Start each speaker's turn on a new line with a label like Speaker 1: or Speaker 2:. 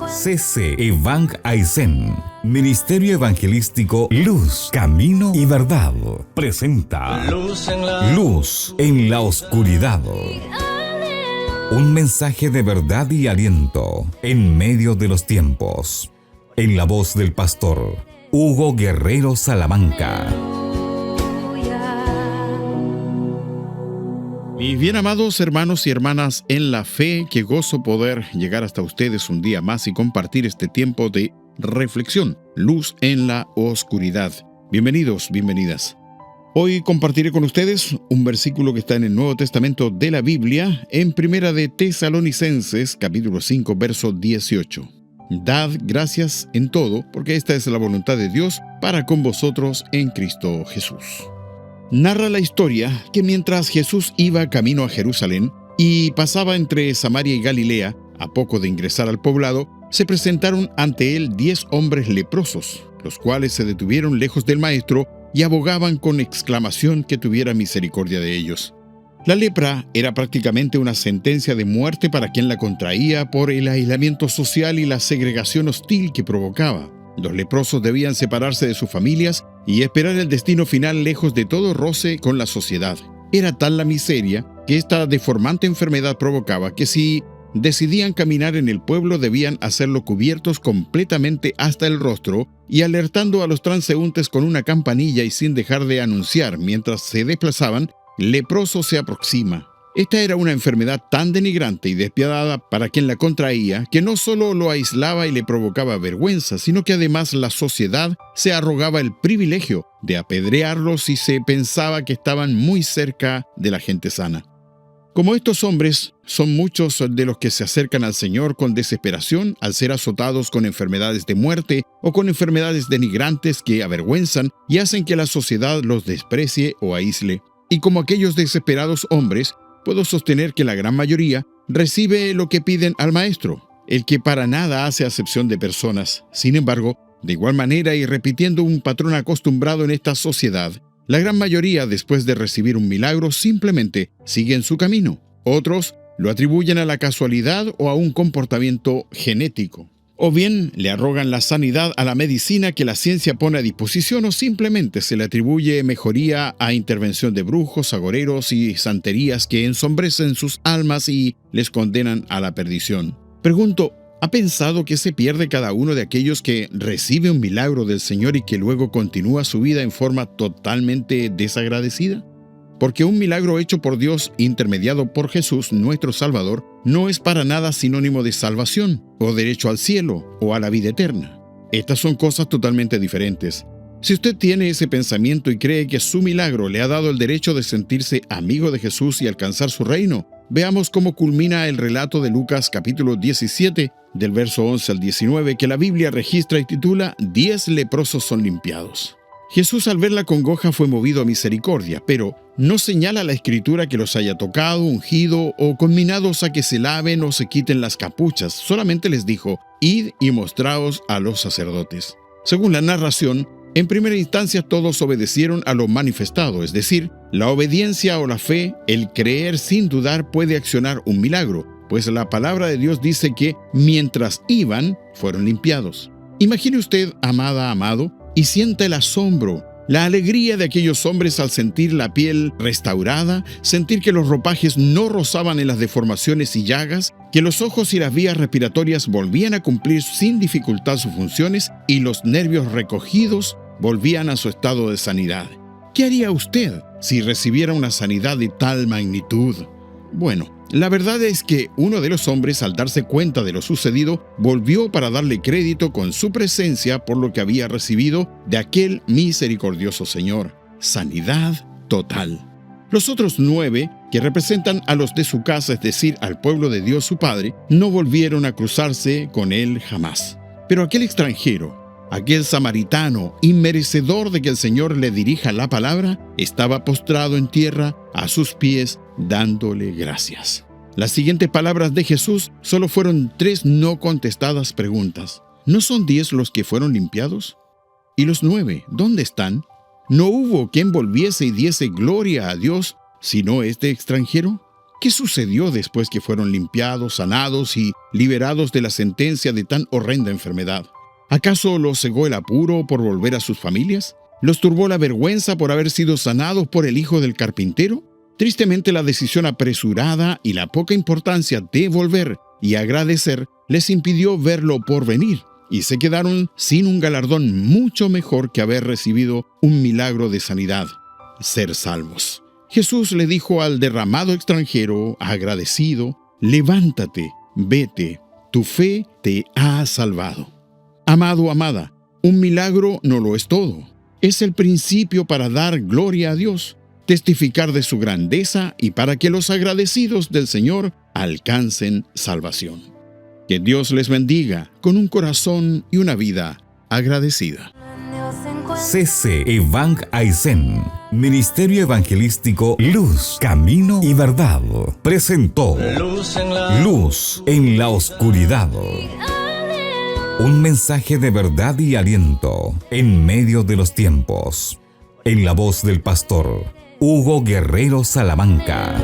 Speaker 1: CC Evang Aisen, Ministerio Evangelístico Luz, Camino y Verdad, presenta Luz en la Oscuridad. Un mensaje de verdad y aliento en medio de los tiempos. En la voz del pastor Hugo Guerrero Salamanca.
Speaker 2: Mis bien amados hermanos y hermanas en la fe, qué gozo poder llegar hasta ustedes un día más y compartir este tiempo de reflexión, luz en la oscuridad. Bienvenidos, bienvenidas. Hoy compartiré con ustedes un versículo que está en el Nuevo Testamento de la Biblia, en Primera de Tesalonicenses, capítulo 5, verso 18. Dad gracias en todo, porque esta es la voluntad de Dios para con vosotros en Cristo Jesús. Narra la historia que mientras Jesús iba camino a Jerusalén y pasaba entre Samaria y Galilea, a poco de ingresar al poblado, se presentaron ante él 10 hombres leprosos, los cuales se detuvieron lejos del maestro y abogaban con exclamación que tuviera misericordia de ellos. La lepra era prácticamente una sentencia de muerte para quien la contraía por el aislamiento social y la segregación hostil que provocaba. Los leprosos debían separarse de sus familias y esperar el destino final lejos de todo roce con la sociedad. Era tal la miseria que esta deformante enfermedad provocaba que si decidían caminar en el pueblo debían hacerlo cubiertos completamente hasta el rostro y alertando a los transeúntes con una campanilla y sin dejar de anunciar mientras se desplazaban: leproso se aproxima. Esta era una enfermedad tan denigrante y despiadada para quien la contraía que no solo lo aislaba y le provocaba vergüenza, sino que además la sociedad se arrogaba el privilegio de apedrearlos si se pensaba que estaban muy cerca de la gente sana. Como estos hombres, son muchos de los que se acercan al Señor con desesperación al ser azotados con enfermedades de muerte o con enfermedades denigrantes que avergüenzan y hacen que la sociedad los desprecie o aísle. Y como aquellos desesperados hombres, puedo sostener que la gran mayoría recibe lo que piden al Maestro, el que para nada hace acepción de personas. Sin embargo, de igual manera y repitiendo un patrón acostumbrado en esta sociedad, la gran mayoría, después de recibir un milagro, simplemente siguen su camino. Otros lo atribuyen a la casualidad o a un comportamiento genético. O bien le arrogan la sanidad a la medicina que la ciencia pone a disposición, o simplemente se le atribuye mejoría a intervención de brujos, agoreros y santerías que ensombrecen sus almas y les condenan a la perdición. Pregunto, ¿ha pensado que se pierde cada uno de aquellos que recibe un milagro del Señor y que luego continúa su vida en forma totalmente desagradecida? Porque un milagro hecho por Dios, intermediado por Jesús, nuestro Salvador, no es para nada sinónimo de salvación, o derecho al cielo, o a la vida eterna. Estas son cosas totalmente diferentes. Si usted tiene ese pensamiento y cree que su milagro le ha dado el derecho de sentirse amigo de Jesús y alcanzar su reino, veamos cómo culmina el relato de Lucas capítulo 17, del verso 11 al 19, que la Biblia registra y titula 10 leprosos son limpiados. Jesús, al ver la congoja, fue movido a misericordia, pero no señala la Escritura que los haya tocado, ungido o conminados a que se laven o se quiten las capuchas. Solamente les dijo: id y mostraos a los sacerdotes. Según la narración, en primera instancia todos obedecieron a lo manifestado, es decir, la obediencia o la fe, el creer sin dudar, puede accionar un milagro, pues la palabra de Dios dice que mientras iban, fueron limpiados. Imagine usted, amada, amado, y sienta el asombro, la alegría de aquellos hombres al sentir la piel restaurada, sentir que los ropajes no rozaban en las deformaciones y llagas, que los ojos y las vías respiratorias volvían a cumplir sin dificultad sus funciones y los nervios recogidos volvían a su estado de sanidad. ¿Qué haría usted si recibiera una sanidad de tal magnitud? Bueno, la verdad es que uno de los hombres, al darse cuenta de lo sucedido, volvió para darle crédito con su presencia por lo que había recibido de aquel misericordioso Señor. Sanidad total. Los otros 9, que representan a los de su casa, es decir, al pueblo de Dios su Padre, no volvieron a cruzarse con él jamás. Pero aquel extranjero, aquel samaritano, inmerecedor de que el Señor le dirija la palabra, estaba postrado en tierra a sus pies, dándole gracias. Las siguientes palabras de Jesús solo fueron 3 no contestadas preguntas. ¿No son 10 los que fueron limpiados? ¿Y los 9, dónde están? ¿No hubo quien volviese y diese gloria a Dios, sino este extranjero? ¿Qué sucedió después que fueron limpiados, sanados y liberados de la sentencia de tan horrenda enfermedad? ¿Acaso los cegó el apuro por volver a sus familias? ¿Los turbó la vergüenza por haber sido sanados por el hijo del carpintero? Tristemente, la decisión apresurada y la poca importancia de volver y agradecer les impidió verlo por venir, y se quedaron sin un galardón mucho mejor que haber recibido un milagro de sanidad: ser salvos. Jesús le dijo al derramado extranjero, agradecido: levántate, vete, tu fe te ha salvado. Amado, amada, un milagro no lo es todo. Es el principio para dar gloria a Dios, testificar de su grandeza y para que los agradecidos del Señor alcancen salvación. Que Dios les bendiga con un corazón y una vida agradecida.
Speaker 1: CC Evang Aisen, Ministerio Evangelístico Luz, Camino y Verdad, presentó Luz en la Oscuridad. Un mensaje de verdad y aliento en medio de los tiempos. En la voz del pastor Hugo Guerrero Salamanca.